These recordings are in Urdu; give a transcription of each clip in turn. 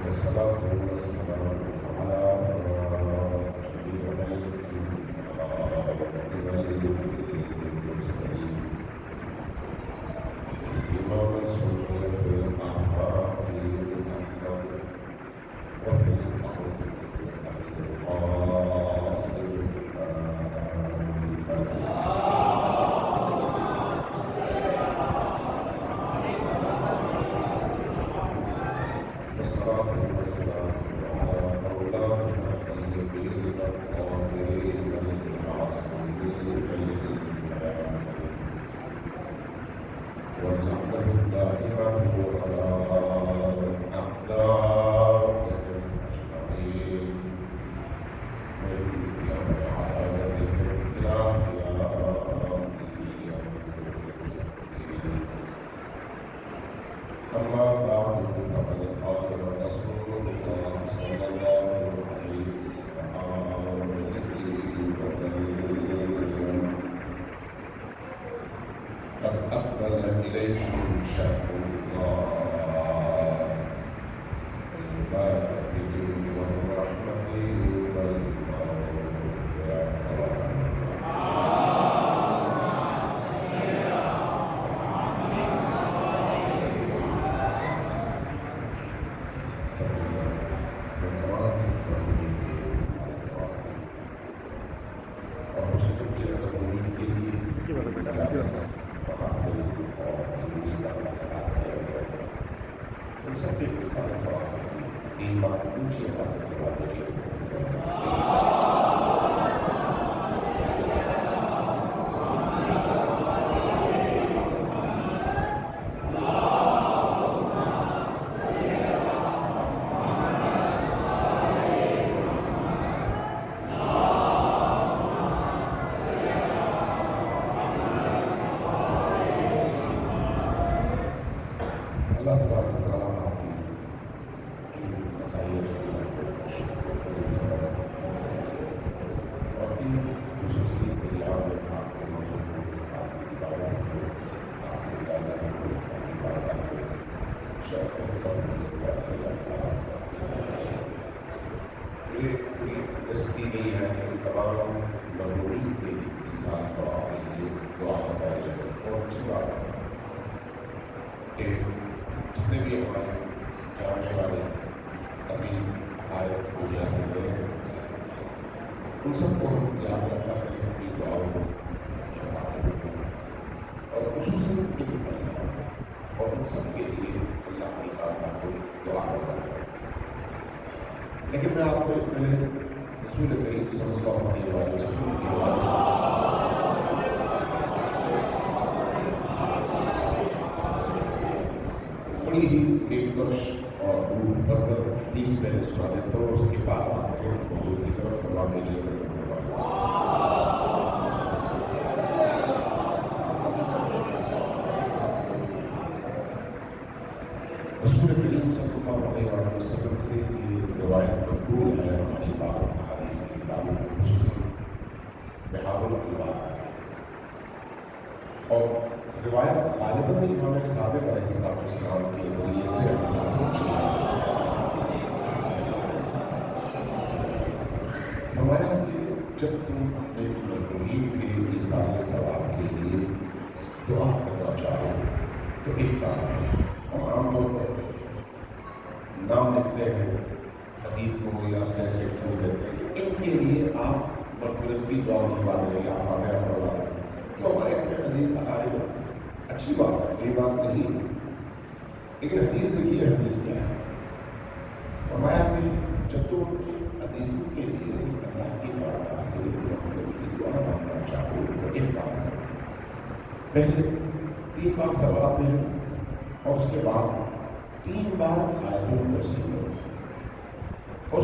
والصلاة والسلام على جميع الأنبياء والمرسلين سيما من سمي في الآفاق بأحمد وفي الأرض بأبي القاسم محمد والصلاة والسلام على مولانا الطيبين الطاهرين المعصومين الإمام واللعنة الدائمة على أعدائهم أجمعين من يوم عدالتهم إلى قيام يوم الدين. أما بعد فقد قال رسول الله صلى الله عليه وسلم قد أقبل إليكم شهر الله بالبركة والرحمة والمغفرة. صلى ان سب کے سارے سوال تین بار اونچی آواز سے سوال کیجیے. اللہ تبارک و تعالیٰ آپ کی مسائل اور ان خصوصی دریا میں آپ کے موضوع کو آپ کی عبادت کو آپ کے اندازہ کو آپ کی بارگاہ کو شرف و قبولیت کا اللہ تعالیٰ. یہ پوری دستی نہیں ہے کہ تمام مغرورین کے انسان ثواب کے لیے دعا کروائی جائے. بہت اچھی بات ہے کہ جتنے بھی ہمارے جاننے والے عزیز عارف دنیا سے گئے ہیں ان سب کو ہم یاد رکھا کریں اپنی دعاؤں کو اور خصوصاً ان بھائیوں اور ان سب کے لیے اللہ کی بارگاہ سے دعا کرنا ہے. لیکن میں آپ کو پہلے رسول کریم صلی اللہ علیہ وسلم کے حوالے سے بڑی ہی ایک بخش اور روح پرور حدیث پہلے سنا دیتا ہوں. اس کے بعد آتے ہیں اس موضوع کی طرف. سلام بھیجیے رسول کریم صلی اللہ علیہ وسلم سے یہ روایت مقبول ہے ہماری بعض احادیث کی کتابوں میں خصوصاً بحار الانوار اور روایت غالباً امام صادق علیہ السلام کے ذریعے سے ہم تک پہنچی ہے. فرمایا کہ جب تم اپنے مرحومین کے ایصال ثواب کے لیے دعا کرنا چاہو تو ایک کام کرو. ہم عام طور پر نام لکھتے ہیں خطیب کو یا اسٹیسٹ کو دیتے ہیں کہ ان کے لیے آپ مغفرت کی دعا منگوا دیں یا فاتحہ پڑھوا دیں جو ہمارے اپنے عزیز اقارب ہوتے ہیں. اچھی بات ہے, یہ بات نہیں ہے, لیکن حدیث دیکھیے حدیث کیا ہے. فرمایا کہ جب تم اپنے عزیزوں کے لیے اللہ کی بارگاہ سے مغفرت کی دعا مانگنا چاہو تو ایک کام کرو. پہلے 3 بار ثواب بھیجو اور اس کے بعد 3 بار آیت الکرسی کرو اور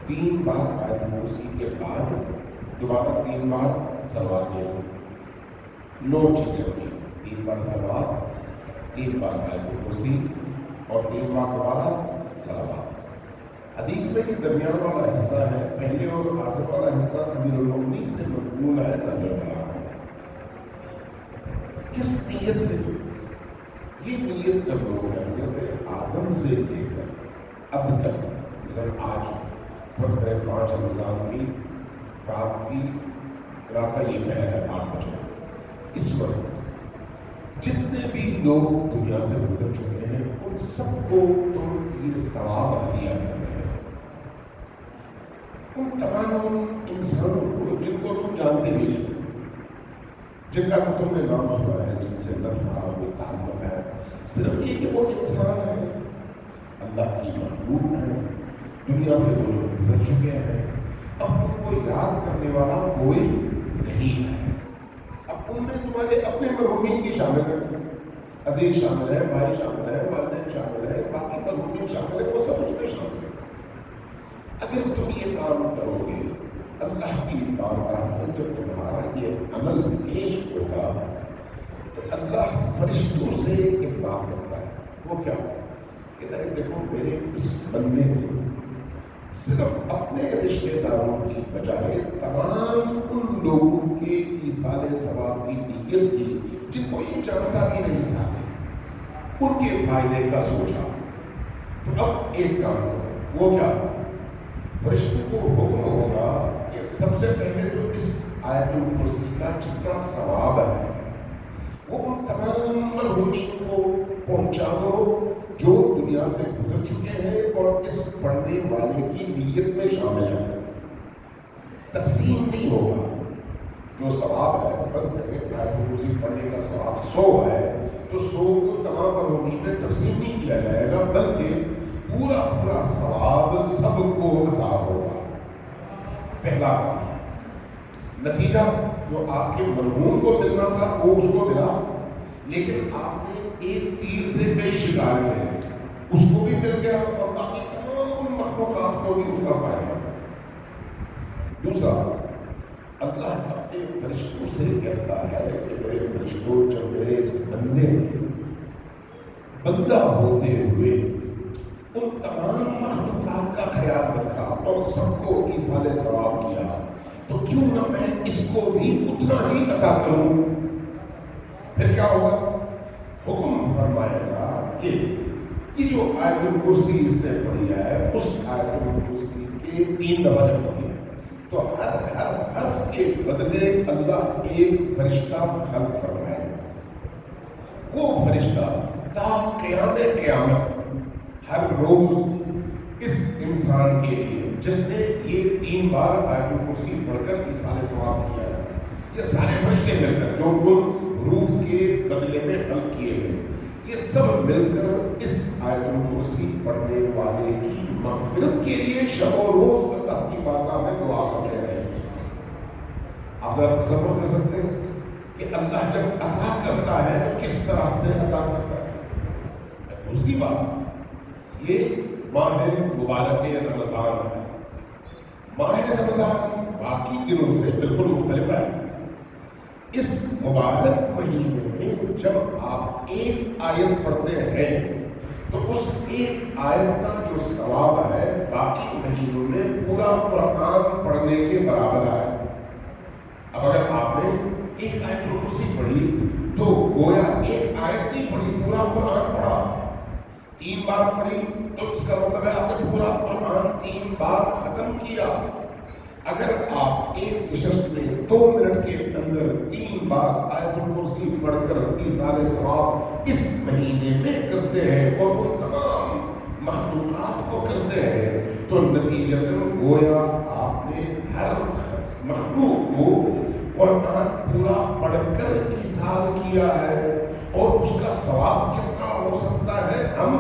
3 بار آیت الکرسی کے بعد دوبارہ 3 بار ثواب بھیجو. 9 چیزیں ہوئی. 3 بار ثواب, 3 بار آیت الکرسی اور 3 بار دوبارہ ثواب. حدیث میں یہ درمیان والا حصہ ہے, پہلے اور آخر والا حصہ امیر المومنین سے منقول ہے نظر رہا ہے. کس نیت سے؟ یہ نیت کر لو کہ حضرت آدم سے لے کر اب تک مثلا آج فرض کریں 5 رمضان کی رات کا یہ پہر ہے 8 بجے، اس وقت جتنے بھی لوگ دنیا سے گزر چکے ہیں ان سب کو تم یہ ثواب ہدیہ کر رہے ہو، ان تمام انسانوں کو جن کو تم جانتے بھی نہیں، جن کا تم نے نام سنا ہے، جن سے نہ تمہارا کوئی تعلق ہے، صرف یہ کہ وہ انسان ہے، اللہ کی مخلوق ہے، دنیا سے وہ لوگ گزر چکے ہیں، اب تم کو یاد کرنے والا کوئی نہیں ہے۔ اب ان میں تمہارے اپنے مرحومین کی شامل ہے، عزیز شامل ہے، بھائی شامل ہے، والدین شامل ہے، باقی مرحومین شامل ہے، وہ سب اس میں شامل ہے۔ اگر تم یہ کام کرو گے اللہ کی بارگاہ میں جب تمہارا یہ عمل پیش ہوگا تو اللہ فرشتوں سے ایک بات کرتا ہے، وہ کیا کہتا ہے؟ دیکھو میرے اس بندے نے صرف اپنے رشتہ داروں کی بجائے تمام ان لوگوں کے ایصال ثواب کی نیت کی جن کو یہ جانتا بھی نہیں تھا، ان کے فائدے کا سوچا۔ تو اب ایک کام کرو، وہ کیا؟ فرشتوں کو حکم ہوگا کہ سب سے پہلے تو اس آیت الکرسی کا جتنا ثواب ہے وہ ان تمام مرحومین کو پہنچا دو جو دنیا سے گزر چکے ہیں اور اس پڑھنے والے کی نیت میں شامل ہیں۔ تقسیم نہیں ہوگا، جو ثواب ہے فرض کریں آیت الکرسی پڑھنے کا ثواب 100 ہے تو 100 کو تمام مرحومین میں تقسیم نہیں کیا جائے گا، بلکہ پورا ثواب سب کو عطا ہوگا۔ پہلا کام، نتیجہ جو آپ کے مرحوم کو ملنا تھا وہ اس کو ملا، لیکن آپ نے ایک تیر سے کئی شکار کیے، اس کو بھی مل گیا اور باقی تمام ان مخلوقات کو بھی اس کا فائدہ۔ دوسرا، اللہ اپنے فرشتوں سے کہتا ہے کہ میرے فرشتوں جب میرے اس بندے نے بندہ ہوتے ہوئے ان تمام مخلوقات کا خیال رکھا اور سب کو ایصال ثواب کیا تو کیوں نہ میں اس کو بھی اتنا ہی عطا کروں۔ پھر کیا ہوگا؟ حکم فرمائے گا کہ یہ جو آیت الکرسی اس نے پڑھی ہے اس آیت الکرسی کے 3 دفعہ جب پڑھی ہے تو ہر حرف کے بدلے اللہ ایک فرشتہ خلق فرمائے گا۔ وہ فرشتہ تا قیام قیامت ہر روز اس انسان کے لیے جس نے یہ 3 بار آیت الکرسی پڑھ کر ایصال ثواب کیا ہے، یہ سارے فرشتے مل کر جو ان حروف کے بدلے میں خلق کیے گئے، یہ سب مل کر اس آیت الکرسی پڑھنے والے کی مغفرت کے لیے شب و روز اللہ کی بارگاہ میں دعا کرتے رہے ہیں۔ آپ ذرا تصور کر سکتے ہیں کہ اللہ جب عطا کرتا ہے تو کس طرح سے عطا کرتا ہے۔ دوسری بات، یہ ماہ مبارک رمضان ہے، ماہ رمضان باقی دنوں سے بالکل مختلف ہے۔ اس مبارک مہینے میں جب آپ ایک آیت پڑھتے ہیں تو اس ایک آیت کا جو ثواب ہے باقی مہینوں میں پورا قرآن پڑھنے کے برابر ہے۔ اب اگر آپ نے ایک آیت الکرسی پڑھی تو گویا ایک آیت نہیں پڑھی، پورا قرآن پڑھا۔ 3 بار پڑھی تو اس کا مطلب ہے آپ نے پورا قرآن 3 بار ختم کیا۔ اگر آپ ایک نشست میں 2 منٹ کے اندر 3 بار آیت الکرسی پڑھ کر ایصال ثواب اس مہینے میں کرتے ہیں اور ان تمام مخلوقات کو کرتے ہیں تو نتیجتاً گویا آپ نے ہر مخلوق کو قرآن پورا پڑھ کر ایصال کیا ہے۔ اور اس کا ثواب کتنا ہو سکتا ہے ہم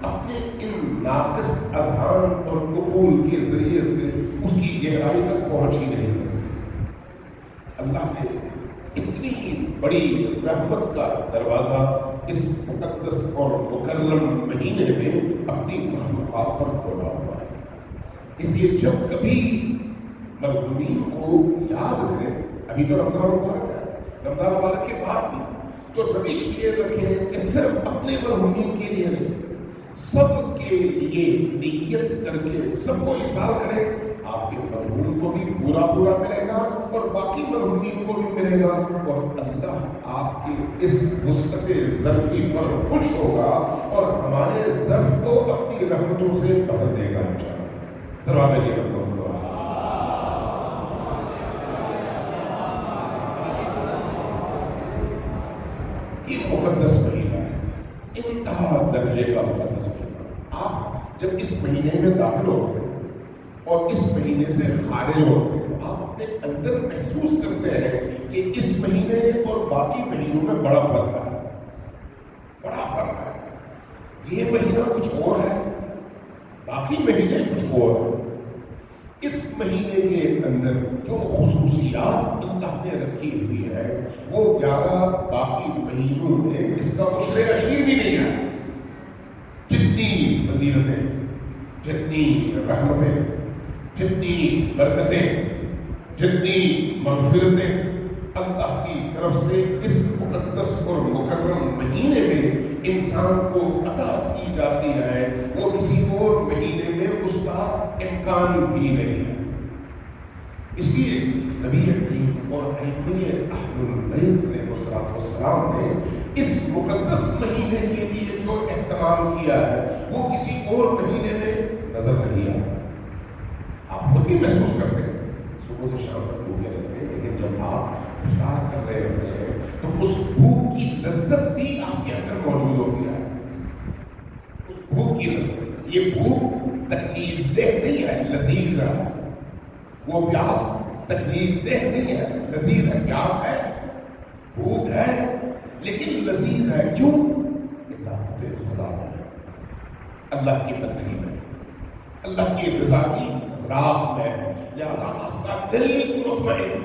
اپنے ان ناقص اذہان اور عقول کے ذریعے سے اس کی گہرائی تک پہنچ ہی نہیں سکتے۔ اللہ نے اتنی بڑی رحمت کا دروازہ اس مقدس اور مکرم مہینے میں اپنی مخلوقات پر کھولا ہوا ہے، اس لیے جب کبھی مرحومین کو یاد کریں، ابھی تو رمضان مبارک ہے، رمضان مبارک کے بعد بھی تو روش یہ رکھیں کہ صرف اپنے مرحومین کے لیے نہیں، سب کے لیے نیت کر کے سب کو ایصال کریں۔ آپ کے مرحوم کو بھی پورا پورا ملے گا اور باقی مرحومین کو بھی ملے گا، اور اللہ آپ کے اس وسعت ظرفی پر خوش ہوگا اور ہمارے ظرف کو اپنی رحمتوں سے بھر دے گا انشاءاللہ۔ سلوات جی رب یہ مقدس مہینہ ہے، انتہا درجے کا مقدس مہینہ۔ آپ جب اس مہینے میں داخل ہوتے ہیں اور اس مہینے سے خارج ہوتے ہیں تو آپ اپنے اندر محسوس کرتے ہیں کہ اس مہینے اور باقی مہینوں میں بڑا فرق ہے، بڑا فرق ہے۔ یہ مہینہ کچھ اور ہے، باقی مہینے کچھ اور ہیں۔ اس مہینے کے اندر جو خصوصیات اللہ نے رکھی ہوئی ہے وہ 11 باقی مہینوں میں اس کا عشر اشیر بھی نہیں ہے۔ جتنی فضیلتیں، جتنی رحمتیں، جتنی برکتیں، جتنی مغفرتیں اللہ کی طرف سے اس مقدس اور مکرم مہینے میں انسان کو عطا کی جاتی ہے، وہ کسی اور مہینے میں اس کا امکان بھی نہیں ہے۔ اس لیے نبی کریم اور ائمہ اہل البیت علیہ السلام نے اس مقدس مہینے کے لیے جو اہتمام کیا ہے وہ کسی اور مہینے میں نظر نہیں آتا۔ آپ خود بھی محسوس کرتے ہیں، صبح سے شام تک بھوکے رہتے ہیں، لیکن جب آپ افطار کر رہے ہوتے ہیں تو اس بھوک کی لذت بھی آپ کے اندر موجود ہوتی ہے۔ اس بھوک کی لذت، یہ بھوک تکلیف دہ نہیں ہے، لذیذ ہے۔ وہ پیاس تکلیف دہ نہیں ہے، لذیذ ہے۔ پیاس ہے، بھوک ہے، لیکن لذیذ ہے۔ کیوں؟ اطاعت خدا میں ہے، اللہ کی بندگی میں، اللہ کی رضا کی راہ میں ہے۔ لہذا آپ کا دل مطمئن،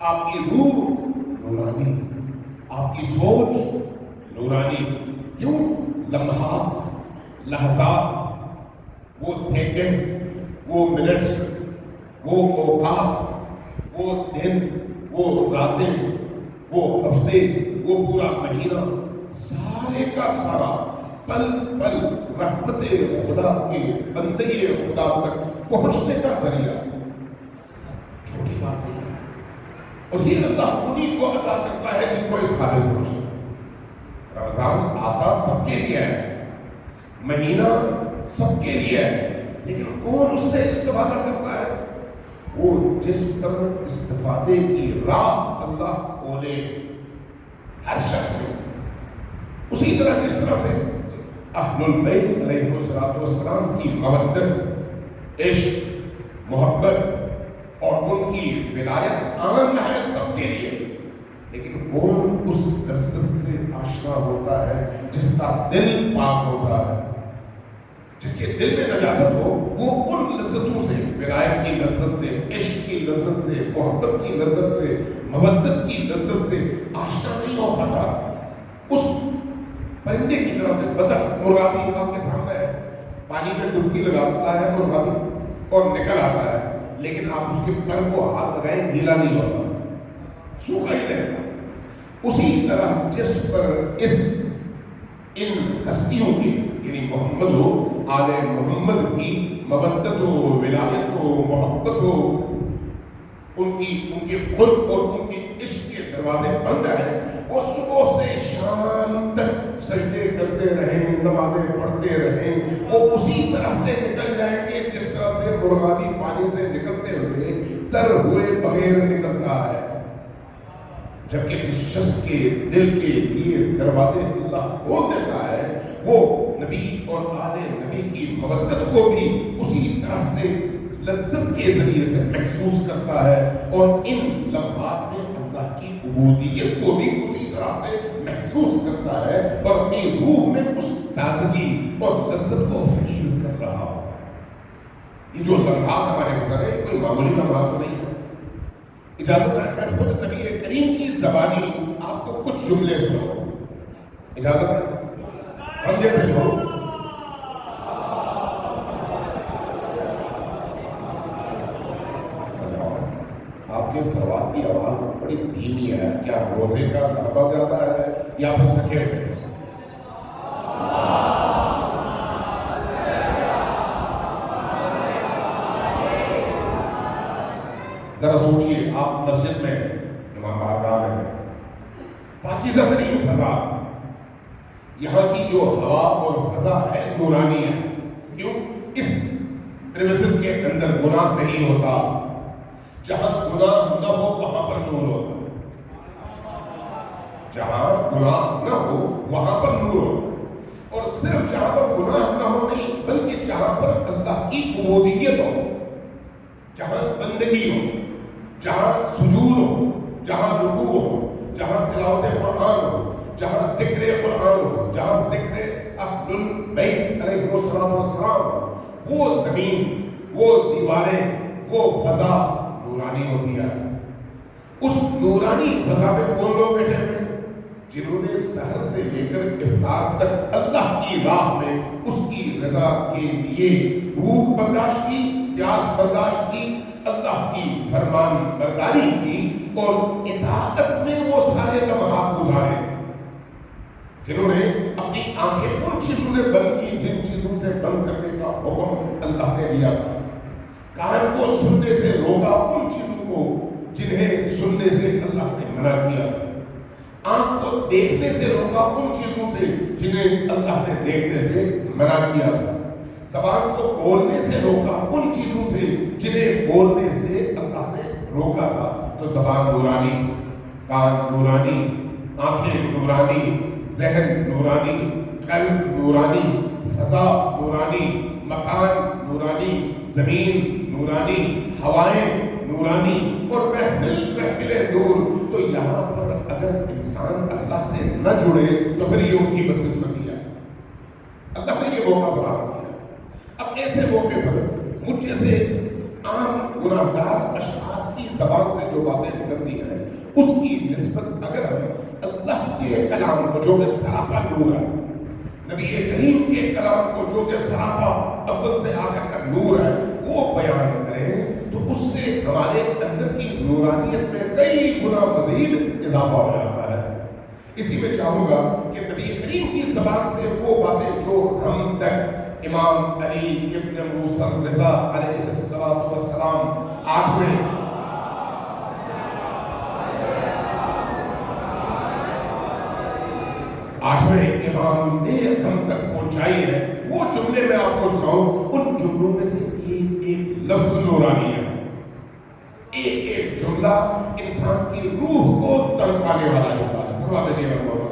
آپ کی روح نورانی، آپ کی سوچ نورانی۔ کیوں؟ لمحات، لحظات، وہ سیکنڈز، وہ منٹس، وہ اوقات، وہ دن، وہ راتیں، وہ ہفتے، وہ پورا مہینہ، سارے کا سارا پل پل رحمت خدا کے بندے خدا تک پہنچنے کا ذریعہ، چھوٹی بات نہیں ہے۔ اور یہ اللہ انہیں کو عطا کرتا ہے جن کو اس قابل سمجھتا ہے۔ رمضان آتا سب کے لیے ہے، مہینہ سب کے لیے ہے، لیکن کون اس سے استفادہ کرتا ہے؟ وہ جس پر استفادے کی راہ اللہ کھولے، ہر شخص نے۔ اسی طرح جس طرح سے اہل البیت علیہ السلام کی مودت، عشق، محبت اور ان کی ولایت عام ہے سب کے لیے، لیکن کون اس لذت سے آشنا ہوتا ہے جس کا دل پاک ہوتا ہے، جس کے دل میں نجاست ہو، وہ ان لذتوں سے، ولایت کی لذت سے، عشق کی لذت سے، محبت کی لذت سے، مودت کی لذت سے آشنا نہیں ہو پاتا۔ اس پرندے کی طرف سے بطخ، مرغا بھی آپ کے سامنے ہے، پانی میں ڈبکی لگاتا ہے مرغا بھی اور نکل آتا ہے، لیکن آپ اس کے پر کو ہاتھ لگائیں گیلا نہیں ہوتا، سوکھا ہی رہتا۔ اسی طرح جس پر ان ہستیوں کی، یعنی محمد ہو، آل محمد کی مودت ہو، ولایت ہو، محبت ہو، ان کے قرب اور ان کے عشق کے دروازے بند ہیں، وہ صبح سے شام تک سجدے کرتے رہیں، نمازیں پڑھتے رہیں، وہ اسی طرح سے نکل جائیں گے جس طرح سے مرغابی پانی سے نکلتے ہوئے تر ہوئے بغیر نکلتا ہے۔ جبکہ جس شخص کے دل کے لیے دروازے اللہ کھول دیتا ہے، وہ نبی اور آل نبی کی مودت کو بھی اسی طرح سے لذت کے ذریعے سے محسوس کرتا ہے، اور ان لمحات میں اللہ کی عبودیت کو بھی اسی طرح سے محسوس کرتا ہے اور اپنی روح میں اس تازگی اور لذت کو فیل کر رہا ہوتا ہے۔ یہ جو لمحات ہمارے گزرے کوئی معمولی لمحات تو نہیں ہے۔ اجازت ہے میں خود نبی کریم کی زبانی آپ کو کچھ جملے سناؤں، اجازت ہے؟ ہم جیسے لوگ آپ کے صلوات کی آواز بڑی دھیمی ہے، کیا روزے کا غلبہ زیادہ ہے یا پھر تھکے ہوئے؟ ترین فضا، یہاں کی جو ہوا اور فضا ہے نورانی ہے. کیوں؟ اس پریمیسز کے اندر گناہ نہیں ہوتا. جہاں گناہ نہ ہو وہاں پر نور ہوتا ہے. جہاں گناہ نہ ہو وہاں پر نور ہوتا ہے. اور صرف جہاں پر گناہ نہ ہو نہیں، بلکہ جہاں پر اللہ کی عبودیت ہو، جہاں بندگی ہو، جہاں سجود ہو، جہاں رکوع ہو، جہاں تلاوت قرآن ہو، جہاں ذکر قرآن ہو، جہاں ذکر اہل البیت علیہ الصلوۃ والسلام ہو، وہ زمین، وہ دیواریں، وہ فضا نورانی ہوتی ہے. اس نورانی فضا میں کون لوگ بیٹھے ہوئے ہیں؟ جنہوں نے سحر سے لے کر افطار تک اللہ کی راہ میں اس کی رضا کے لیے بھوک برداشت کی، پیاس برداشت کی، اللہ کی فرمان برداری کی اور اطاعت میں وہ سارے لمحات گزارے. جنہوں نے اپنی آنکھیں ان چیزوں سے بند کی جن چیزوں سے بند کرنے کا حکم اللہ نے دیا تھا. کان کو سننے سے روکا ان چیزوں کو جنہیں سننے سے اللہ نے منع کیا تھا. آنکھ کو دیکھنے سے روکا ان چیزوں سے جنہیں اللہ نے دیکھنے سے منع کیا تھا. زبان کو بولنے سے روکا ان چیزوں سے جنہیں بولنے سے اللہ نے روکا تھا. تو زبان نورانی، کان نورانی، آنکھیں نورانی، ذہن نورانی، قلب نورانی، فضا نورانی، مکان نورانی، زمین نورانی، ہوائیں نورانی اور محفل نور. تو یہاں پر اگر انسان اللہ سے نہ جڑے تو پھر یہ اس کی بدقسمتی ہے. اللہ نے یہ موقع فراہم کیا. اب ایسے موقع پر مجھ جیسے عام گناہ گار اشخاص کی زبان سے جو باتیں نکلتی ہیں اس کی نسبت اگر ہم اللہ کے کلام کو جو کہ سراپا نور ہے، نبی کریم کے کلام کو جو کہ سراپا اول سے آخر کا نور ہے وہ بیان کریں تو اس سے ہمارے اندر کی نورانیت میں کئی گنا مزید اضافہ ہو جاتا ہے. اسی میں چاہوں گا کہ نبی کریم کی زبان سے وہ باتیں جو ہم تک امام علی ابن موسیٰ رضا علیہ السلام آٹھویں امام نے ہم تک پہنچائی ہے، وہ جملے میں آپ کو سناؤں. ان جملوں میں سے ایک ایک لفظ نورانی ہے. ایک ایک جملہ انسان کی روح کو تڑپانے والا جملہ ہے. سنوا دیجیے محمد.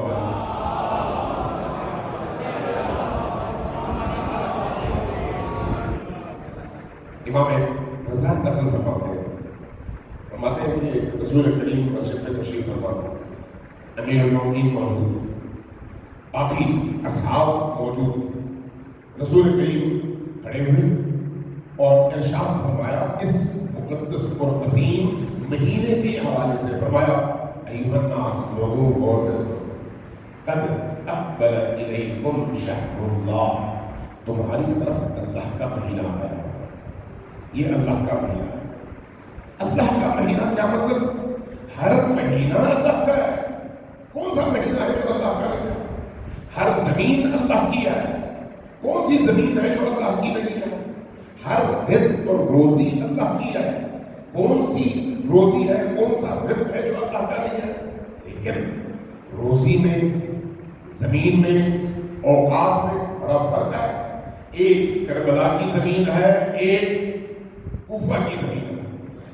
امام رضا نقل فرماتے ہیں کہ رسول کریم مسجد میں تشریف فرما تھے. امیر المومنین موجود، باقی اصحاب موجود. رسول کریم کھڑے ہوئے اور ارشاد فرمایا اس مقدس اور عظیم مہینے کے حوالے سے. فرمایا ایھا الناس، لوگوں غور سے سنو، قد اقبل الیکم شہر اللہ، تمہاری طرف اللہ کا مہینہ آیا. یہ اللہ کا مہینہ ہے. اللہ کا مہینہ کیا مطلب؟ ہر مہینہ اللہ کا ہے. کون سا مہینہ ہے جو اللہ کا نہیں ہے؟ ہر زمین اللہ کی ہے. کون سی زمین ہے جو اللہ کی نہیں ہے؟ ہر رزق اور روزی اللہ کی ہے. کون سی روزی ہے، کون سا رزق ہے جو اللہ کا نہیں ہے؟ لیکن روزی میں، زمین میں، اوقات میں بڑا فرق ہے. ایک کربلا کی زمین ہے، ایک کوفہ کی زمین ہے،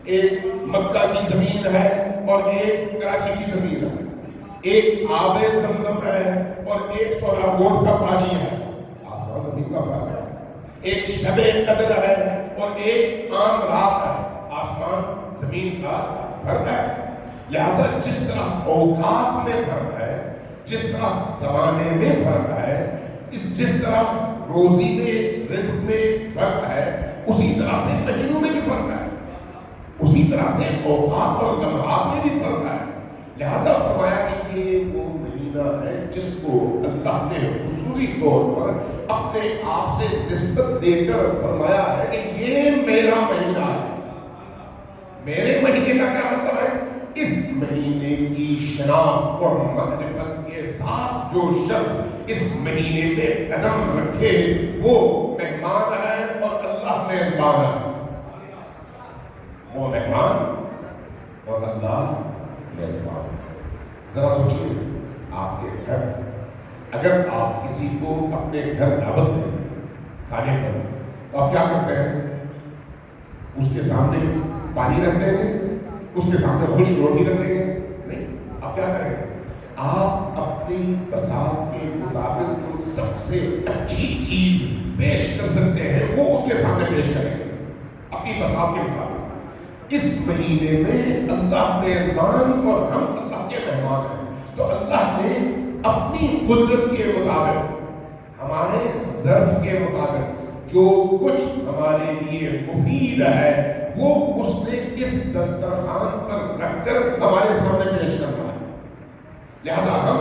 ایک مکہ کی زمین ہے اور ایک کراچی کی زمین ہے. ایک آب زمزم ہے اور ایک سورا گوٹ کا پانی ہے. آسمان زمین کا فرق ہے. ایک شب قدر ہے اور ایک عام رات ہے. آسمان زمین کا فرق ہے. لہذا جس طرح اوقات میں فرق ہے، جس طرح زمانے میں فرق ہے، جس طرح روزی میں، رزق میں فرق ہے، اسی طرح سے مہینوں میں بھی فرق ہے، اسی طرح سے اوقات اور لمحات میں بھی فرق ہے. لہذا فرمایا کہ یہ وہ مہینہ ہے جس کو اللہ نے خصوصی طور پر اپنے آپ سے نسبت دے کر فرمایا ہے کہ یہ میرا مہینہ ہے. میرے مہینے کا کیا مطلب ہے؟ اس مہینے کی شناخت اور معرفت کے ساتھ جو شخص اس مہینے میں قدم رکھے وہ مہمان ہے اور اللہ میزبان ہے. وہ مہمان اور اللہ میزبان. ذرا سوچیے، آپ کے گھر اگر آپ کسی کو اپنے گھر دعوت دیں کھانے پر تو آپ کیا کرتے ہیں؟ اس کے سامنے پانی رکھ دیں گے؟ اس کے سامنے خشک روٹی رکھیں گے؟ نہیں، آپ کیا کریں گے؟ آپ اپنی بساط کے مطابق جو سب سے اچھی چیز پیش کر سکتے ہیں وہ اس کے سامنے پیش کریں گے اپنی بساط کے مطابق۔ اس مہینے میں اللہ میزبان اور ہم اللہ کے مہمان ہیں، تو اللہ نے اپنی قدرت کے مطابق ہمارے ظرف کے مطابق جو کچھ ہمارے لیے مفید ہے وہ اس نے اس دسترخوان پر رکھ کر ہمارے سامنے پیش کرنا ہے۔ لہذا ہم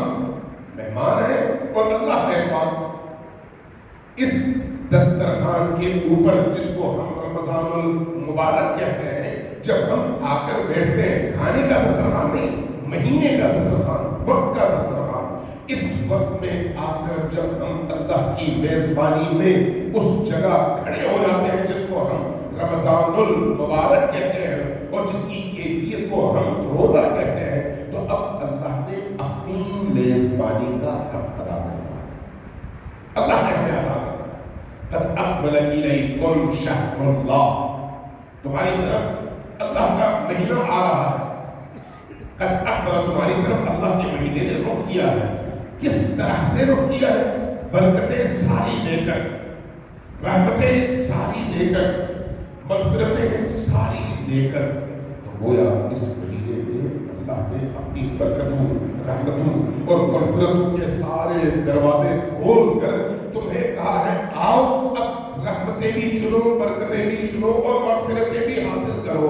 مہمان ہیں اور اللہ میزبان۔ اس دسترخوان کے اوپر جس کو ہم رمضان المبارک کہتے ہیں، جب ہم آ کر بیٹھتے ہیں، کھانے کا دسترخوان نہیں، مہینے کا دسترخوان، وقت کا دسترخوان، اس وقت میں آ کر جب ہم اللہ کی میزبانی میں اس جگہ کھڑے ہو جاتے ہیں جس کو ہم رمضان المبارک کہتے ہیں اور جس کی کیفیت کو ہم روزہ کہتے ہیں، تو اب اللہ نے اپنی میزبانی کا حق ادا کرنا ہے۔ اللہ نے ہمیں ادا کرنا ہے۔ قد اقبل الیکم شہر اللہ، تمہاری طرف اللہ کا مہینہ آ رہا ہے۔ قد اقبل، تمہاری طرف اللہ کے مہینے نے رخ کیا ہے۔ کس طرح سے رخ کیا ہے؟ برکتیں ساری لے کر، رحمتیں ساری لے کر، مغفرتیں ساری لے کر۔ تو گویا اس مہینے میں اللہ نے اپنی برکتوں، رحمتوں اور مغفرتوں کے سارے دروازے کھول کر تمہیں کہا ہے آؤ اب رحمتیں بھی چنو، برکتیں بھی چنو اور مغفرتیں بھی حاصل کرو۔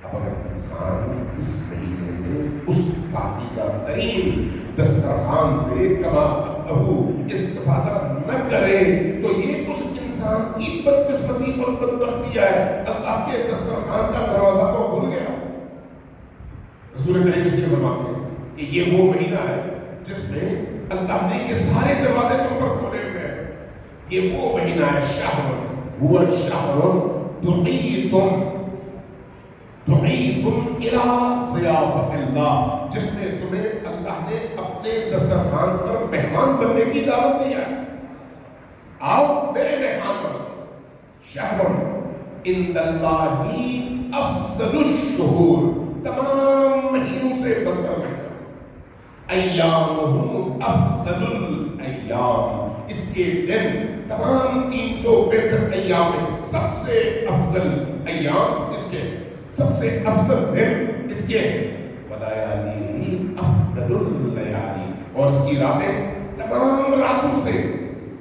اب اگر انسان اس مہینے میں اس پاکیزہ ترین دسترخوان سے کما استفادہ نہ کرے تو یہ اس انسان کی بدقسمتی اور بدبختی ہے۔ اللہ کے دسترخوان کا دروازہ تو کھل گیا۔ رسول کریم اس لیے فرماتے ہیں کہ یہ وہ مہینہ ہے جس میں اللہ نے یہ سارے دروازے تم پر کھولے ہوئے ہیں۔ یہ وہ مہینہ ہے، شہر ہوا شہر دعیتم الی ضیافت اللہ، جس میں تمہیں اللہ نے اپنے دسترخوان پر مہمان بننے کی دعوت دیا ہے۔ آؤ میرے مہمان بنو۔ شہر عند اللہ افضل الشہور، تمام مہینوں سے بڑھ کر مہینہ۔ ایامہ افضل الایام، اس کے دن تمام 365 ایام میں سب سے افضل ایام اس کے، سب سے افضل دن اس کے۔ ولیالی افضل اللیالی، اور اس کی راتیں تمام راتوں سے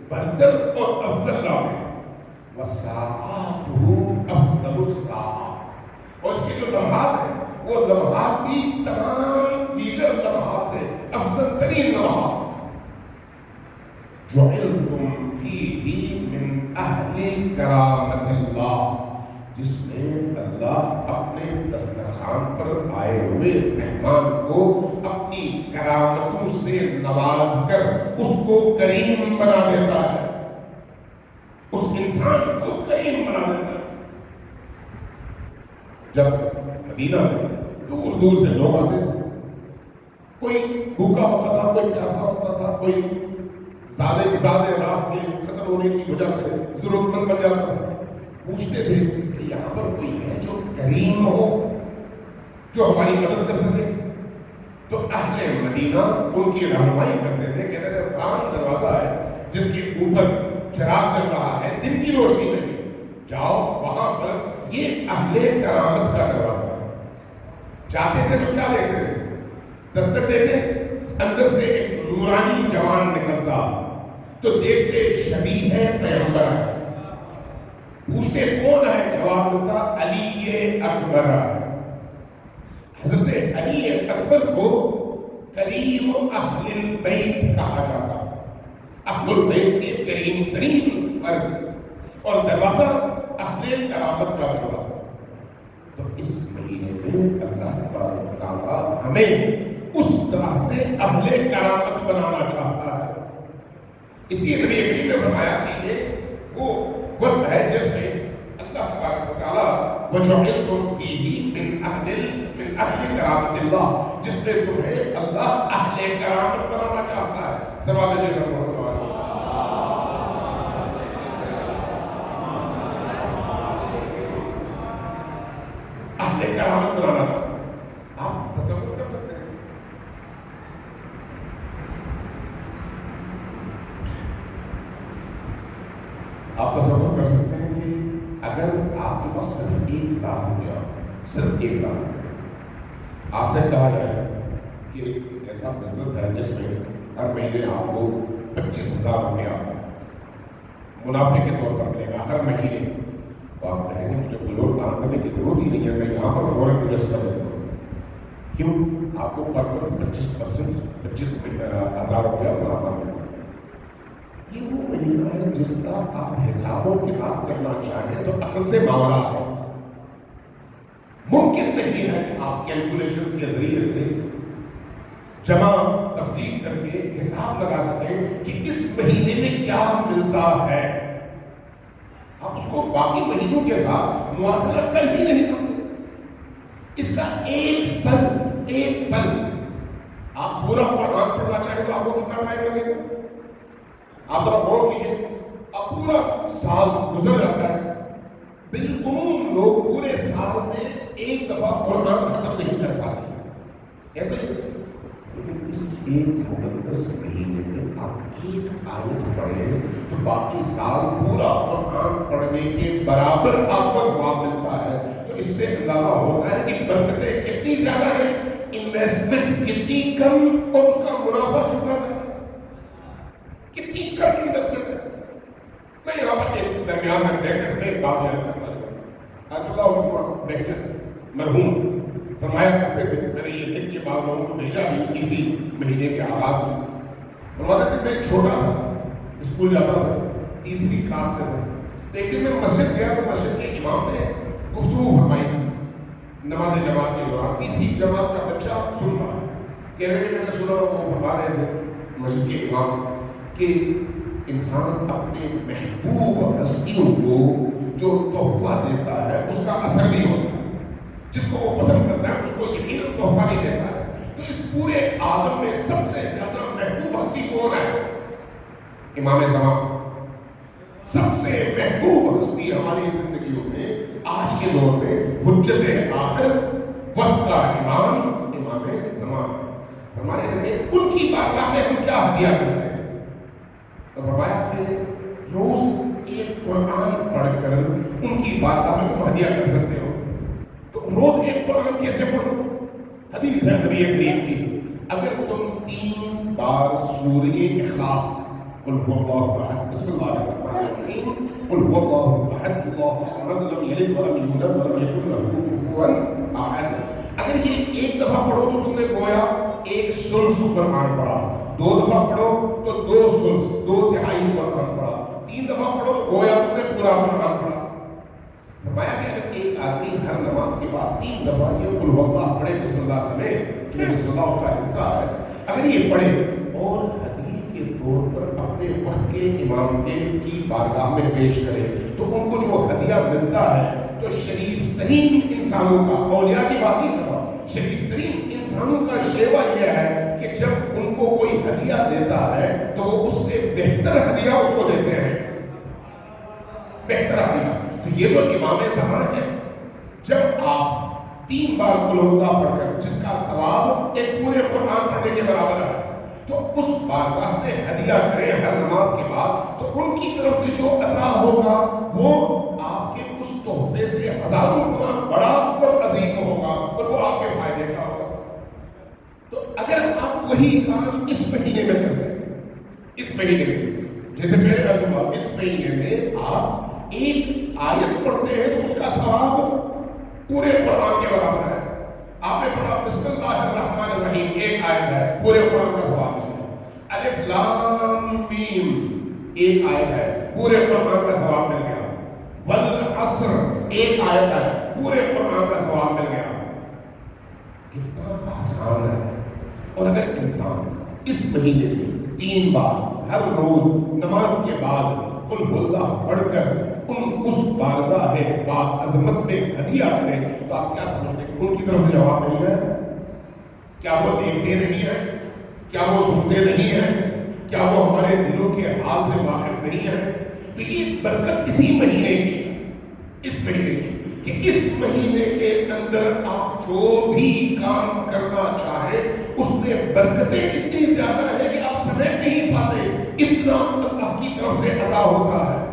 بڑھ کر اور افضل راتیں۔ وساعاتہ افضل الساعات، اور اس کے جو لمحات ہیں وہ لمحات بھی تمام دیگر لمحات سے افضل ترین لمحات۔ جعلتم فیہ من اہل کرامت اللہ، جس میں اللہ اپنے دسترخوان پر آئے ہوئے مہمان کو اپنی کرامتوں سے نواز کر اس کو کریم بنا دیتا ہے، اس انسان کو کریم بنا دیتا ہے۔ جب مدینہ میں دور دور سے لوگ آتے تھے، کوئی بھوکا ہوتا تھا، کوئی پیاسا ہوتا تھا، کوئی زیادہ رات کے ختم ہونے کی وجہ سے ضرورت مند بن جاتا تھا، پوچھتے تھے کہ یہاں پر کوئی ہے جو کریم ہو، جو ہماری مدد کر سکے؟ تو اہل مدینہ ان کی رہنمائی کرتے تھے، کہتے تھے فلاں دروازہ ہے جس کے اوپر چراغ چل رہا ہے دن کی روشنی میں بھی، جاؤ وہاں پر، یہ اہل کرامت کا دروازہ ہے۔ جاتے تھے تو کیا دیکھتے تھے؟ دستک دیتے، اندر سے ایک نورانی جوان نکلتا تو دیکھتے شبیہ ہے پیغمبر ہے، پوچھتے کون ہے؟ جواب ملتا علی اکبر۔ حضرت علی اکبر کو کریم اہل البیت کہا جاتا، اہل البیت کے کریم ترین فرد، اور دروازہ اہل کرامت کا دروازہ۔ تو اس مہینے میں اللہ تبارک و تعالیٰ ہمیں اس طرح سے اہل کرامت بنانا چاہتا ہے۔ اس لیے نبی کریم نے فرمایا کہ یہ وہ وقت ہے جس میں اللہ تبارک و تعالیٰ وَجَعَلْتُمْ فِيهِ مِنْ من اہل کرامت اللہ، جس میں تمہیں اللہ اہل کرامت بنانا چاہتا ہے. سوال ہے جی اہل کرامت بنانا چاہتا ہے. آپ تصور کر سکتے ہیں کہ اگر آپ کے پاس صرف 1,00,000 روپیہ، صرف 1,00,000 روپیہ، آپ سے کہا جائے کہ ایک ایسا بزنس ہے جس میں ہر مہینے آپ کو 25,000 روپیہ منافع کے طور پر ملے گا ہر مہینے، تو آپ کہیں گے مجھے کوئی اور کام کرنے کی ضرورت ہی نہیں ہے، میں یہاں پر فوراً انویسٹ کر دیتا ہوں. کیوں؟ آپ کو پر منتھ 25,000 روپیہ منافع ملے گا. یہ وہ مہینہ ہے جس کا آپ حساب و کتاب کرنا چاہیں تو عقل سے ماورا ہے. ممکن نہیں ہے کہ آپ کیلکولیشنز کے ذریعے سے جمع تفریق کر کے حساب لگا سکیں کہ اس مہینے میں کیا ملتا ہے. آپ اس کو باقی مہینوں کے ساتھ موازنہ کر ہی نہیں سکتے. اس کا ایک پل آپ پورا قرآن پڑھنا چاہیں تو آپ کو کتنا ٹائم لگے گا؟ آپ ذرا غور کیجیے. اب پورا سال گزر جاتا ہے، بالعموم لوگ پورے سال میں ایک دفعہ قرآن ختم نہیں کر پاتے. ایسا ہی لیکن اس ایک مقدس مہینے میں آپ ایک آیت پڑھیں تو باقی سال پورا قرآن پڑھنے کے برابر آپ کو ثواب ملتا ہے. تو اس سے اندازہ ہوتا ہے کہ برکتیں کتنی زیادہ ہیں، انویسٹمنٹ کتنی کم اور اس کا منافع کتنا زیادہ ہے. کتنی کم انویسٹمنٹ ہے. میں یہاں پر ایک درمیان میں بریکٹس میں ایک بات بیان کرتا ہوں. آیت اللہ علامہ بہجت مرحوم فرمایا کرتے تھے، میں نے یہ لکھ کے بعض لوگوں کو بھیجا بھی اسی مہینے کے آغاز میں. فرماتے تھے میں چھوٹا تھا، اسکول جاتا تھا، تیسری کلاس میں تھا. تو ایک دن میں مسجد گیا تو مسجد کے امام نے گفتگو فرمائی نماز جماعت کے دوران. تیسری جماعت کا بچہ سن رہا، کہہ رہے کہ میں نے سنا وہ فرما رہے تھے مسجد کے امام کہ انسان اپنے محبوب ہستیوں کو جو تحفہ دیتا ہے اس کا اثر نہیں ہوتا. جس کو وہ پسند کرتا ہے اس کو یقیناً تحفہ نہیں دیتا ہے. تو اس پورے عالم میں سب سے زیادہ محبوب ہستی کون ہے؟ امام زمان. سب سے محبوب ہستی ہماری زندگیوں میں آج کے دور میں حجت آخر وقت کا امام زمان. فرمانے لگے ان کی بارگاہ میں ہم کیا ہدیہ کرتے ہیں؟ تو فرمایا کہ روز ایک قرآن پڑھ کر ان کی بارگاہ میں تم ہدیہ کر سکتے ہو. تو روز ایک قرآن کیسے پڑھو؟ حدیث ہے نبی کریم کی، اگر تم 3 بار سورہ اخلاص قل هو اللہ احد بسم اللہ الرحمن الرحیم قل هو اللہ احد اللہ الصمد لم یلد ولم یولد ولم یکن له کفوا احد، اگر یہ ایک دفعہ پڑھو تو تم نے گویا 1/3 قرآن پڑھا. 2 دفعہ پڑھو تو 2/3 2/3 قرآن پڑھا. 3 دفعہ پڑھو تو گویا تم نے پورا قرآن پڑھا. فرمایا کہ اگر ایک آدمی ہر نماز کے بعد 3 دفعہ یہ قل هو اللہ پڑھے بسم اللہ سمیت، جو بسم اللہ اس کا حصہ ہے، اگر یہ پڑھے اور ہدیے کے طور پر اپنے وقت کے امام کی بارگاہ میں پیش کرے تو ان کو جو ہدیہ ملتا ہے تو شریف ترین انسانوں کا، اولیاء کی بات نہیں کر رہا، شریف ترین انسانوں کا شیوا یہ ہے کہ جب ان کو کوئی ہدیہ دیتا ہے تو وہ اس سے بہتر ہدیہ اس کو دیتے ہیں. بہتر ہدیہ. تو یہ تو امام زمان ہے. جب آپ 3 بار قل اللہ پڑھ کر جس کا ثواب ایک پورے قرآن پڑھنے کے برابر ہے تو اس بارگاہ میں ہدیہ کریں ہر نماز کے بعد تو ان کی طرف سے جو عطا ہوگا وہ آپ کے اس تحفے سے ہزاروں گنا بڑا اور عظیم ہوگا اور وہ آپ کے فائدے کا ہوگا. تو اگر آپ وہی کام اس مہینے میں کرتے ہیں، اس مہینے میں جیسے میں نے کہا اس مہینے میں آپ ایک آیت پڑھتے ہیں تو اس کا ثواب پورے قرآن کے برابر ہے. آپ نے پڑھا بسم اللہ الرحمن الرحیم، ایک آیت ہے، پورے قرآن کا ثواب مل گیا. الف لام میم، ایک آیت ہے، پورے قرآن کا ثواب مل گیا. والعصر، ایک آیت ہے، پورے قرآن کا ثواب مل گیا. کتنا آسان ہے. اور اگر انسان اس مہینے میں 3 بار ہر روز نماز کے بعد قل هو اللہ پڑھ کر اس بارگاہ با عظمت میں ہدیہ کریں، تو آپ کیا سمجھتے ہیں کہ ان کی طرف سے جواب نہیں ہے؟ کیا وہ دیکھتے نہیں ہیں؟ کیا وہ سنتے نہیں ہیں؟ کیا وہ ہمارے دلوں کے حال سے واقف نہیں ہیں؟ تو یہ برکت اسی مہینے کی، اس مہینے کی، کہ اس مہینے کے اندر آپ جو بھی کام کرنا چاہیں اس میں برکتیں اتنی زیادہ ہیں کہ آپ سمیٹ نہیں پاتے، اتنا اللہ کی طرف سے عطا ہوتا ہے،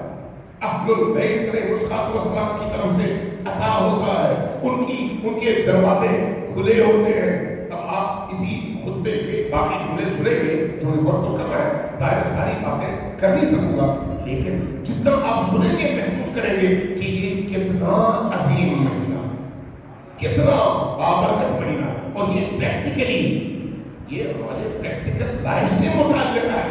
اہل البیت علیہ السلام کی طرف سے عطا ہوتا ہے، ان کے دروازے کھلے ہوتے ہیں۔ اب آپ اسی خطبے کے باقی جملے سنیں گے، جو وقت تو کرنا ہے، ظاہر ساری باتیں کر نہیں سکوں گا، لیکن جتنا آپ سنیں گے محسوس کریں گے کہ یہ کتنا عظیم مہینہ ہے، کتنا بابرکت مہینہ ہے، اور یہ پریکٹیکلی، یہ ہمارے پریکٹیکل لائف سے متعلق ہے،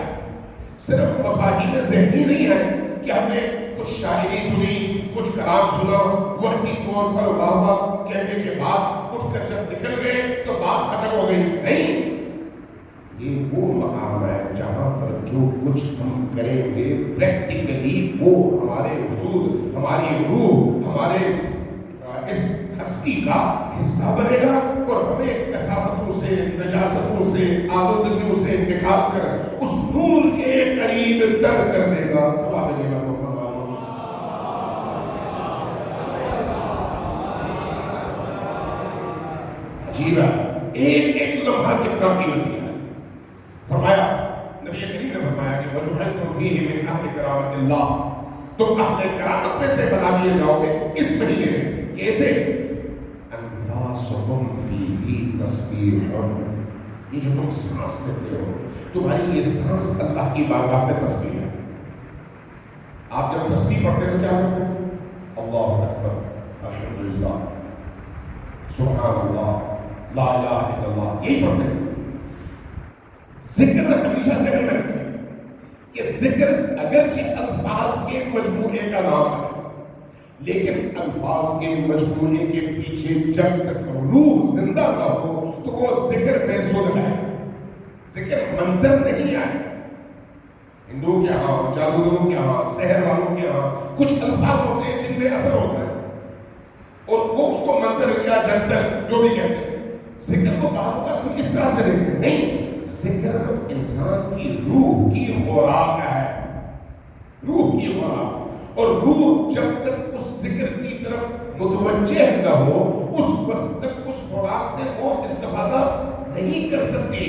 صرف مفاہیم ذہنی نہیں ہے کہ ہم نے کچھ شاعری سنی، کچھ کلام سنا، وقتی طور پر واہ واہ کہنے کے بعد اٹھ کر جب نکل گئے تو بات ختم ہو گئی، نہیں، یہ وہ مقام ہے جہاں پر جو کچھ ہم کریں گے پریکٹیکلی وہ ہمارے وجود، ہماری روح، ہمارے اس ہستی کا حصہ بنے گا، اور ہمیں کثافتوں سے، نجاستوں سے، آلودگیوں سے نکال کر اس نور کے قریب در کر دے گا۔ ثواب جینا محمد عجیب ہے، ایک ایک لمحہ کتنا قیمتی ہے۔ فرمایا نبی کریم نے فرمایا کہ وَجُعِلْتُمْ فِيهِ مِنْ أَهْلِ كَرَامَةِ اللَّهِ، تم اہل کرامت میں سے بنا دیے جاؤ گے اس مہینے میں۔ کیسے؟ أَنْفَاسُكُمْ فِيهِ تَسْبِيحٌ، یہ جو تم سانس لیتے ہو، تمہاری یہ سانس اللہ کی بارگاہ میں تسبیح ہے۔ آپ جب تسبیح پڑھتے ہیں تو کیا کرتے ہیں؟ اللہ اکبر، الحمدللہ، سبحان اللہ، لا الہ الا اللہ، یہی پڑھتے ہیں۔ ذکر ہمیشہ ذہن میں رکھیں کہ ذکر اگرچہ الفاظ کے مجموعے کا نام ہے، لیکن الفاظ کے مجموعے کے پیچھے جب تک روح زندہ نہ ہو تو وہ ذکر بے سود ہے، ذکر منتر نہیں ہے۔ ہندوؤں کے ہاں، جادوگروں کے ہاں، سحر والوں کے ہاں کچھ الفاظ ہوتے ہیں جن میں اثر ہوتا ہے، اور وہ اس کو منتر یا جنتر جو بھی کہتے ہیں۔ ذکر کو بعض اوقات ہم اس طرح سے دیکھتے ہیں، نہیں، ذکر انسان کی روح کی خوراک ہے، روح کی خوراک، اور روح جب تک اس ذکر کی طرف متوجہ نہ ہو اس وقت تک اس خوراک سے وہ استفادہ نہیں کر سکتی۔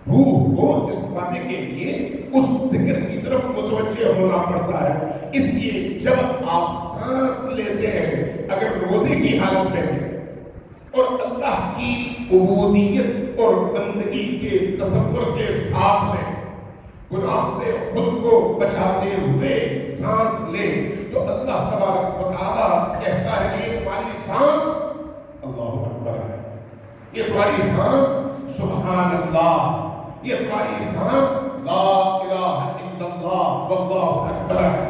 روح کو استفادے کے لیے اس ذکر کی طرف متوجہ ہونا پڑتا ہے۔ اس لیے جب آپ سانس لیتے ہیں، اگر روزے کی حالت میں ہیں اور اللہ کی عبودیت اور بندگی کے تصور کے ساتھ میں گناہ سے خود کو بچاتے ہوئے سانس لیں، تو اللہ تبارک و تعالیٰ کہتا ہے کہ یہ تمہاری سانس اللہ اکبر ہے، یہ تمہاری سانس سبحان اللہ، یہ تمہاری سانس لا الہ الا اللہ واللہ اکبر ہے۔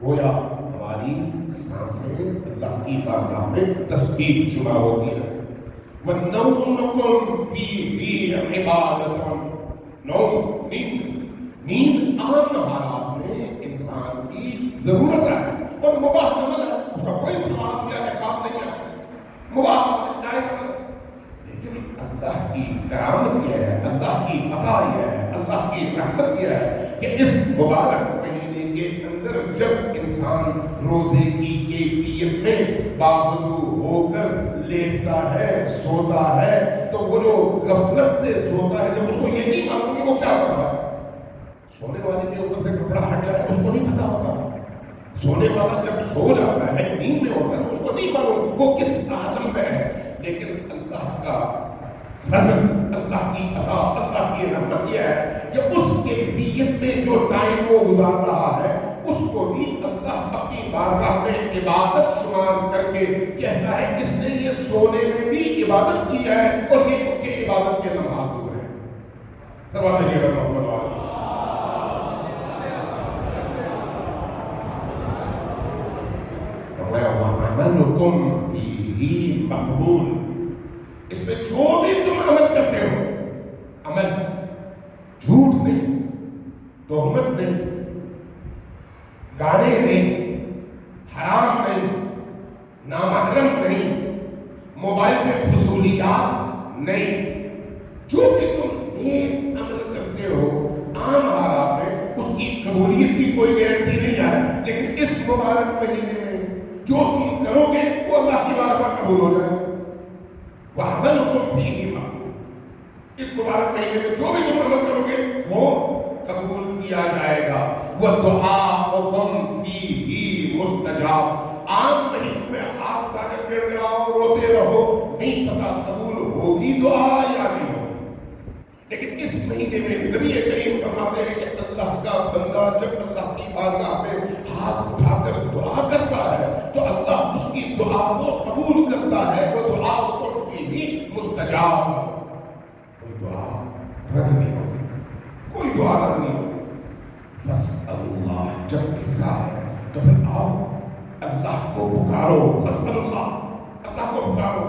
گویا ہماری سانسیں اللہ کی بارگاہ میں تسبیح شمار ہوتی ہیں۔ وَنَوْمُكُمْ فِيهِ عِبَادَةٌ، نوم، نیند عام حالات میں انسان کی ضرورت ہے اور مباح عمل ہے، اس کا کوئی ثواب یا عقاب نہیں ہے، مباح عمل، جائز عمل ہے۔ لیکن اللہ کی کرامت یہ ہے، اللہ کی عطا یہ ہے، اللہ کی رحمت یہ ہے کہ اس مبارک مہینے کے اندر جب انسان روزے کی کیفیت میں باوضو ہو کر لیٹتا ہے، سوتا ہے، تو وہ جو غفلت سے سوتا ہے، جب اس کو یہ نہیں معلوم کہ وہ کیا کر رہا ہے، سونے والے کے اوپر سے کپڑا ہٹ جائے اس کو نہیں پتا ہوتا، سونے والا جب سو جاتا ہے، نیند میں ہوتا ہے، اس کو نہیں معلوم وہ کس عالم میں ہے۔ لیکن اللہ کا فضل، اللہ کی عطا، اللہ کی رحمت یہ ہے کہ اس کیفیت میں جو ٹائم وہ گزار رہا ہے اس کو بھی اللہ اپنی بارگاہ میں عبادت شمار کر کے کہتا ہے اس نے یہ سونے میں بھی عبادت کی ہے اور یہ اس کے عبادت کے لمحات گزرے۔ سبحان اللہ محمد والا وَعَمَلُكُمْ فِيهِ مَقْبُولٌ، اس میں جو بھی تم عمل کرتے ہو، عمل جھوٹ نہیں، تہمت نہیں، گانے نہیں، حرام نہیں، نامحرم نہیں، موبائل پہ فضولیات نہیں، جو بھی تم نیک عمل کرتے ہو عام حالات میں اس کی قبولیت کی کوئی گارنٹی نہیں ہے، لیکن اس مبارک مہینے میں جو تم کرو گے وہ اللہ کی بارگاہ قبول ہو جائے گا۔ وَعَمَلُكُمْ فِيهِ مَقْبُولٌ، اس مبارک مہینے میں جو بھی تم عمل کرو گے وہ قبول کیا جائے گا۔ وَدُعَاؤُكُمْ فِيهِ مُسْتَجَابٌ، عام مہینوں میں آپ تاکہ گڑ گڑاؤ روتے رہو، نہیں پتا قبول ہوگی دعا یا نہیں ہوگی، لیکن اس مہینے میں نبی کریم فرماتے ہیں کہ اللہ کا بندہ جب اللہ کی بارگاہ میں ہاتھ اٹھا کر دعا کرتا ہے تو اللہ اس کی دعا کو قبول کرتا ہے۔ وہ دعا فیہ مستجاب، کوئی دعا رد نہیں ہوتی، کوئی دعا رد نہیں ہوتی۔ فاسأل اللہ، جب ایسا ہے تو پھر آؤ اللہ کو پکارو، فاسأل اللہ کو پکارو،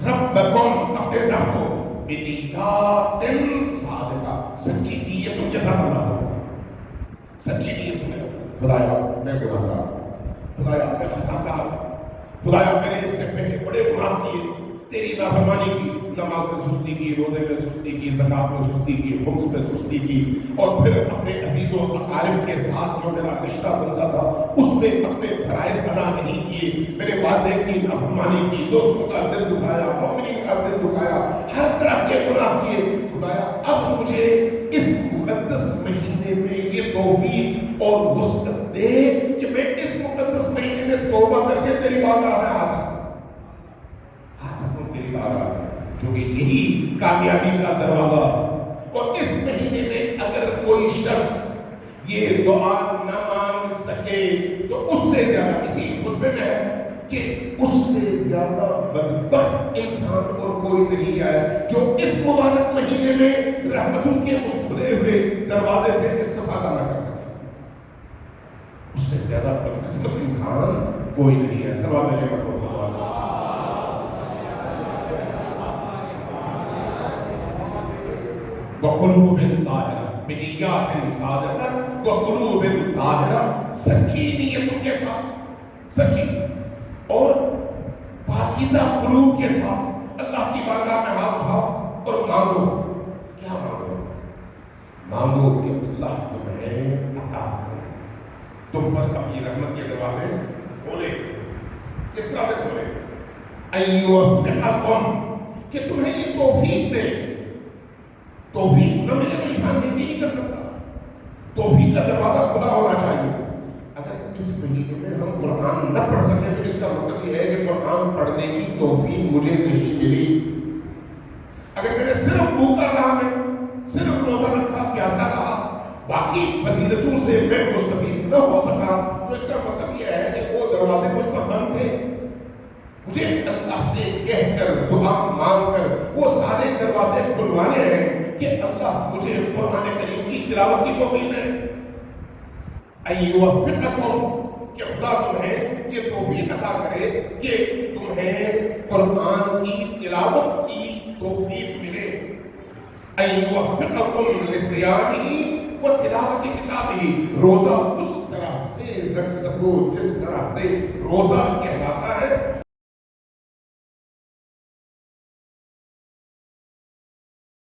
ربکم، اپنے رب کو، بنیات صادقہ، سچی نیتوں کے ساتھ اللہ کو پکارو، سچی نیت میں، خدایا میں گناہگار ہوں، خدایا میں خطا کار ہوں، خدایا میں نے اس سے پہلے بڑے گناہ کیے، تیری نافرمانی کی، نماز میں سستی کی، روزے میں سستی کی، زکوٰۃ میں سستی کی، خمس میں سستی کی، اور پھر اپنے عزیز و اقارب کے ساتھ جو میرا رشتہ بنتا تھا اس میں اپنے فرائض ادا نہیں کیے، میرے والدین کی نافرمانی کی، دوستوں کا دل دکھایا، مومنین کا دل دکھایا، ہر طرح کے گناہ کیے۔ خدایا اب مجھے اس مقدس مہینے میں یہ توفیق اور وسعت دے کہ میں اس مقدس مہینے میں توبہ کر کے تیری بارگاہ میں آ سکوں تیری بارگاہ، جو کہ یہی کامیابی کا دروازہ۔ اور اس مہینے میں اگر کوئی شخص یہ دعا نہ مانگ سکے تو اس سے زیادہ، اسی خطبے میں ہے کہ اس سے زیادہ بدبخت انسان اور کوئی نہیں ہے جو اس مبارک مہینے میں رحمتوں کے اس کھلے ہوئے دروازے سے استفادہ نہ کر سکے، اس سے زیادہ بدقسمت انسان کوئی نہیں ہے۔ سلوات بھیجیں مرحبا۔ وقلوب طاہرہ، بنیات صادقہ، وقلوب طاہرہ، سچی نیتوں کے ساتھ، سچی اور پاکیزہ قلوب کے ساتھ اللہ کی بارگاہ میں ہاتھ اٹھاؤ اور مانگو۔ کیا مانگو؟ مانگو کہ اللہ تمہیں عطا کرے، تم پر اپنی رحمت کے دروازے کھولے۔ کس طرح سے کھولے؟ ان یوفقکم، کہ تمہیں یہ توفیق دے۔ توفیق نہ ملے تو انسان نیکی نہیں کر سکتا، توفیق کا دروازہ کھلا ہونا چاہیے۔ اگر اس مہینے میں ہم قرآن نہ پڑھ سکیں تو اس کا مطلب یہ ہے کہ قرآن پڑھنے کی توفیق مجھے نہیں ملی۔ اگر میں نے صرف بھوکا رہا، میں صرف روزہ رکھا، پیاسا رہا، باقی فضیلتوں سے میں مستفید نہ ہو سکا تو اس کا مطلب یہ ہے کہ وہ دروازے مجھ پر بند تھے۔ مجھے اللہ سے کہہ کر، دعا مانگ کر وہ سارے دروازے کھلوانے ہیں کہ اللہ مجھے قرآن کریم کی تلاوت کی توفیق دے۔ ان یوفقکم، کہ خدا تمہیں یہ توفیق عطا کرے کہ تمہیں قرآن کی تلاوت کی توفیق ملے۔ ان یوفقکم لصیامہ و تلاوت کتابہ، روزہ اس طرح سے رکھ سکو جس طرح سے روزہ کہلاتا ہے